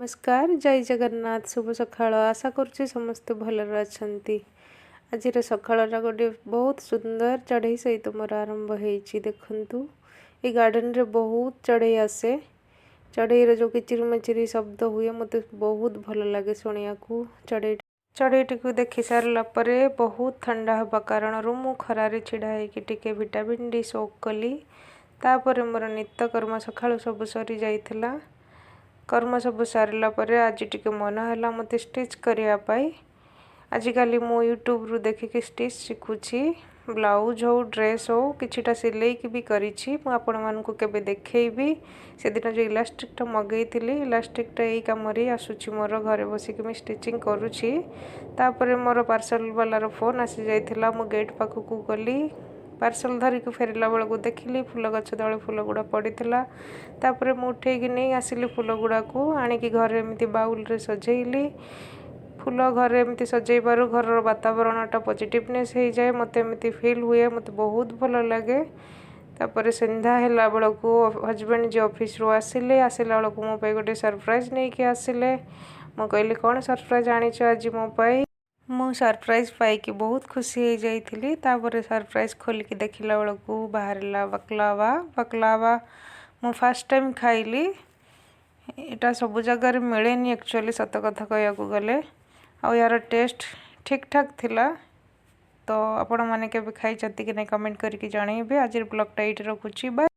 नमस्कार जय जगन्नाथ शुभ सकाळ आशा करुच्ची समस्ते भलरे अछंती। आज सकाळटा गोटे बहुत सुंदर चढ़ई सहित मोर आरंभ होती। देखु ये गार्डन रे बहुत चढ़ई आसे। चढ़ईर जो किचिर मिचिरी शब्द हुए मत बहुत भल लगे शुणा को। चढ़ईटी को देखि सारा बहुत ठंडा हवा कारण मु खरारे छिड़ा होके विटामिन डी सोक कली। तापर मोर नित्यकर्म सकाळु सब सरी जाइथिला। कर्म सब सारा आज टिके मन है मत स्टिच करने। आजिकल मु यूट्यूब रु देखिक स्टिच शिखुची। ब्लाउज हो ड्रेस हो किछिटा सिलाई भी करी आपण मानकु केबे देखैबी। से दिन जो इलास्टिकटा मगई थी इलास्टिकटा यही कम आसूची मोर घरे बसिक मैं स्टिचिंग करुची। तापर मोर पार्सल वालार फोन आसी जाइथिला। मु गेट पाखक गली पार्सल धरिक फेरला बेल को देखिली फूल गछ तले फूल गुड़ा पड़ता। तापर मु उठेकी नहीं आसिली फूल गुड़ा को आणिकी घरे एमती बाउल रे सजेइली। फूल घरे एमती सजेबार घर वातावरणटा पॉजिटिवनेस हो जाए मत एमती फील हुए मत बहुत भल लगे। तापर संध्या है बेल को हजबैंड जो ऑफिस रू आसिले आसला बेल को मो गोटे सरप्राइज नहीं कि आसिले। मु कहली कौन सरप्राइज आनीच आज मो पाई। मु सरप्राइज पाई बहुत खुशी हो जाइली। तापर सरप्राइज खोलिकी देखला बेल को बाहरला बकलावा मु फर्स्ट टाइम खाइली। एटा सब जगह मिले एक्चुअली सत कथा कहया गले आ यार टेस्ट ठीक ठाक थिला। तो आपण माने के खाई कि नहीं कमेंट करके जनइबे। आज ब्लॉगटा ये रखुची। बाय।